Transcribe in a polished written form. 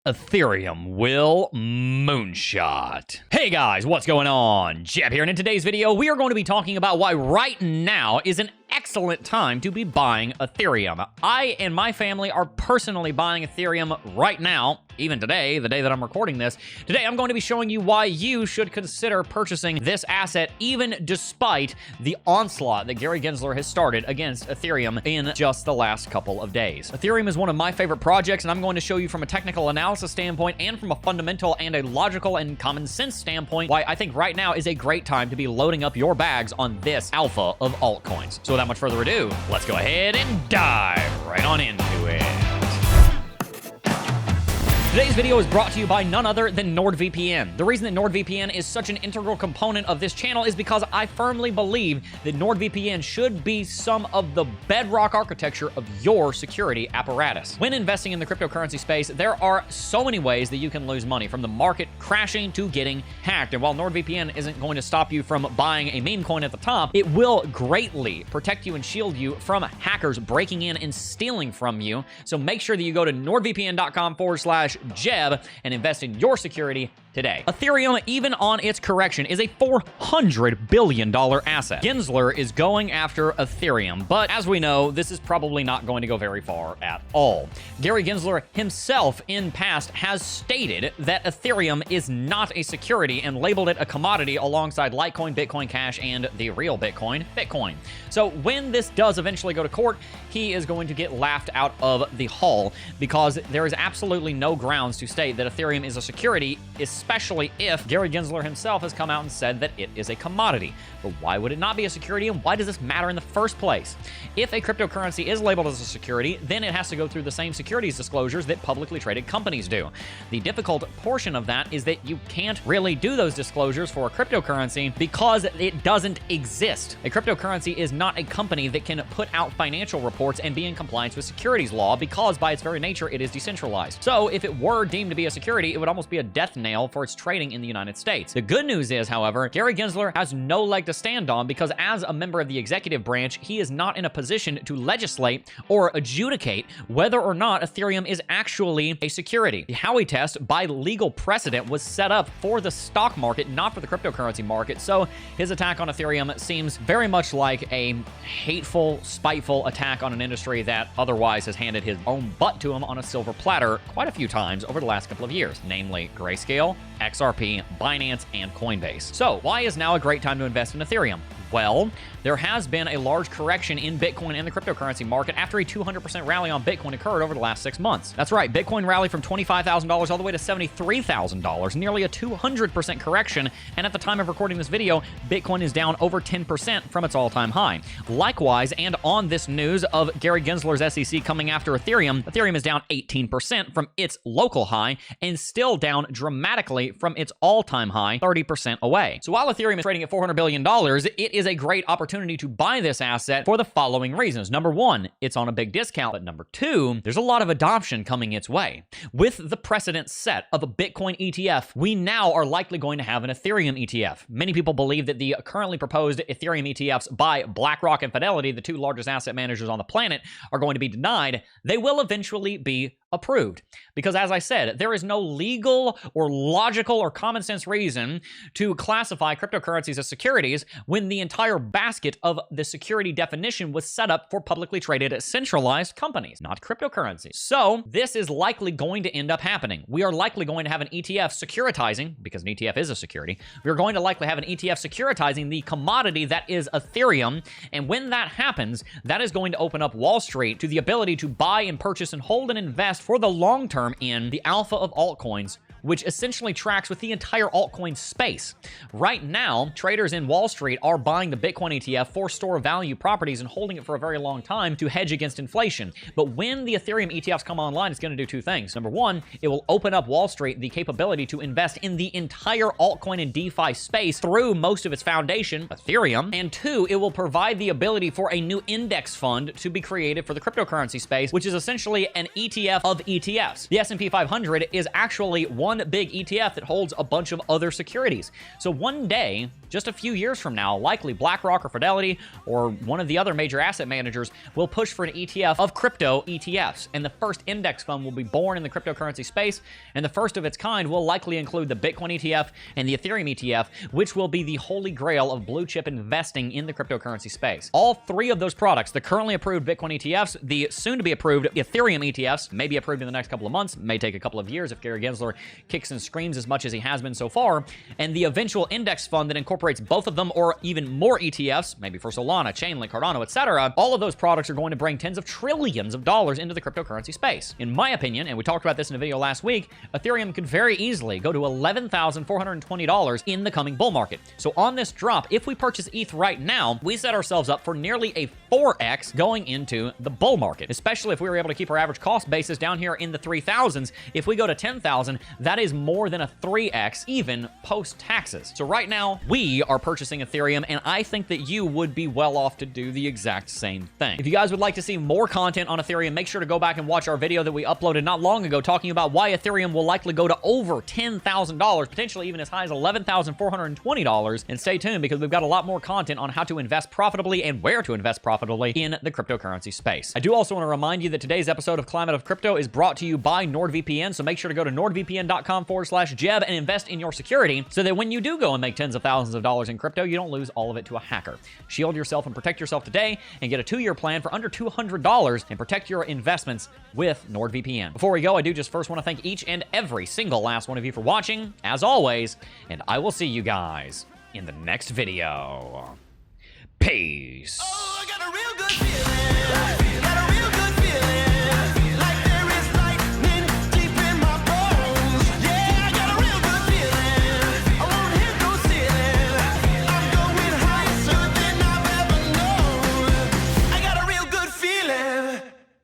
Ethereum will moonshot. Hey guys, what's going on? Jeb here, and in today's video, we are going to be talking about why right now is an excellent time to be buying Ethereum. I and my family are personally buying Ethereum right now, even today, the day that I'm recording this. Today, I'm going to be showing you why you should consider purchasing this asset, even despite the onslaught that Gary Gensler has started against Ethereum in just the last couple of days. Ethereum is one of my favorite projects, and I'm going to show you from a technical analysis standpoint and from a fundamental and a logical and common sense standpoint why I think right now is a great time to be loading up your bags on this alpha of altcoins. So without much further ado, let's go ahead and dive right on into it. Today's video is brought to you by none other than NordVPN. The reason that NordVPN is such an integral component of this channel is because I firmly believe that NordVPN should be some of the bedrock architecture of your security apparatus. When investing in the cryptocurrency space, there are so many ways that you can lose money, from the market crashing to getting hacked. And while NordVPN isn't going to stop you from buying a meme coin at the top, it will greatly protect you and shield you from hackers breaking in and stealing from you. So make sure that you go to nordvpn.com/Jeb and invest in your security today. Ethereum, even on its correction, is a $400 billion asset. Gensler is going after Ethereum, but as we know, this is probably not going to go very far at all. Gary Gensler himself in past has stated that Ethereum is not a security and labeled it a commodity alongside Litecoin, Bitcoin Cash, and the real Bitcoin, Bitcoin. So when this does eventually go to court, he is going to get laughed out of the hall because there is absolutely no grounds to state that Ethereum is a security, especially if Gary Gensler himself has come out and said that it is a commodity. But why would it not be a security, and why does this matter in the first place? If a cryptocurrency is labeled as a security, then it has to go through the same securities disclosures that publicly traded companies do. The difficult portion of that is that you can't really do those disclosures for a cryptocurrency because it doesn't exist. A cryptocurrency is not a company that can put out financial reports and be in compliance with securities law because by its very nature, it is decentralized. So if it were deemed to be a security, it would almost be a death nail for its trading in the United States. The good news is, however, Gary Gensler has no leg to stand on because as a member of the executive branch, he is not in a position to legislate or adjudicate whether or not Ethereum is actually a security. The Howey test by legal precedent was set up for the stock market, not for the cryptocurrency market. So his attack on Ethereum seems very much like a hateful, spiteful attack on an industry that otherwise has handed his own butt to him on a silver platter quite a few times over the last couple of years, namely Grayscale, XRP, Binance, and Coinbase. So why is now a great time to invest in Ethereum? Well, there has been a large correction in Bitcoin and the cryptocurrency market after a 200% rally on Bitcoin occurred over the last 6 months. That's right, Bitcoin rallied from $25,000 all the way to $73,000, nearly a 200% correction, and at the time of recording this video, Bitcoin is down over 10% from its all-time high. Likewise, and on this news of Gary Gensler's SEC coming after Ethereum, Ethereum is down 18% from its local high and still down dramatically from its all-time high, 30% away. So while Ethereum is trading at $400 billion, it is a great opportunity to buy this asset for the following reasons. Number one, it's on a big discount. But number two, there's a lot of adoption coming its way. With the precedent set of a Bitcoin ETF, we now are likely going to have an Ethereum ETF. Many people believe that the currently proposed Ethereum ETFs by BlackRock and Fidelity, the two largest asset managers on the planet, are going to be denied. They will eventually be approved. Because as I said, there is no legal or logical or common sense reason to classify cryptocurrencies as securities when the entire basket of the security definition was set up for publicly traded centralized companies, not cryptocurrencies. So this is likely going to end up happening. We are likely going to have an ETF securitizing, because an ETF is a security, we're going to likely have an ETF securitizing the commodity that is Ethereum. And when that happens, that is going to open up Wall Street to the ability to buy and purchase and hold and invest for the long term in the alpha of altcoins, which essentially tracks with the entire altcoin space. Right now, traders in Wall Street are buying the Bitcoin ETF for store value properties and holding it for a very long time to hedge against inflation. But when the Ethereum ETFs come online, it's going to do two things. Number one, it will open up Wall Street the capability to invest in the entire altcoin and DeFi space through most of its foundation, Ethereum. And two, it will provide the ability for a new index fund to be created for the cryptocurrency space, which is essentially an ETF of ETFs. The S&P 500 is actually one big ETF that holds a bunch of other securities. So one day, just a few years from now, likely BlackRock or Fidelity or one of the other major asset managers will push for an ETF of crypto ETFs. And the first index fund will be born in the cryptocurrency space. And the first of its kind will likely include the Bitcoin ETF and the Ethereum ETF, which will be the holy grail of blue chip investing in the cryptocurrency space. All three of those products, the currently approved Bitcoin ETFs, the soon-to-be approved Ethereum ETFs, may be approved in the next couple of months, may take a couple of years if Gary Gensler kicks and screams as much as he has been so far, and the eventual index fund that incorporates both of them or even more ETFs, maybe for Solana, Chainlink, Cardano, etc. All of those products are going to bring tens of trillions of dollars into the cryptocurrency space. In my opinion, and we talked about this in a video last week, Ethereum could very easily go to $11,420 in the coming bull market. So on this drop, if we purchase ETH right now, we set ourselves up for nearly a 4x going into the bull market, especially if we were able to keep our average cost basis down here in the 3,000s. If we go to 10,000, that is more than a 3x even post taxes. So right now, we are purchasing Ethereum, and I think that you would be well off to do the exact same thing. If you guys would like to see more content on Ethereum, make sure to go back and watch our video that we uploaded not long ago talking about why Ethereum will likely go to over $10,000, potentially even as high as $11,420. And stay tuned because we've got a lot more content on how to invest profitably and where to invest profitably in the cryptocurrency space. I do also want to remind you that today's episode of Climate of Crypto is brought to you by NordVPN, so make sure to go to nordvpn.com/Jeb and invest in your security so that when you do go and make tens of thousands of dollars in crypto, you don't lose all of it to a hacker. Shield yourself and protect yourself today and get a 2-year plan for under $200 and protect your investments with NordVPN. Before we go, I do just first want to thank each and every single last one of you for watching, as always, and I will see you guys in the next video. Peace. Oh, I got a real good feeling.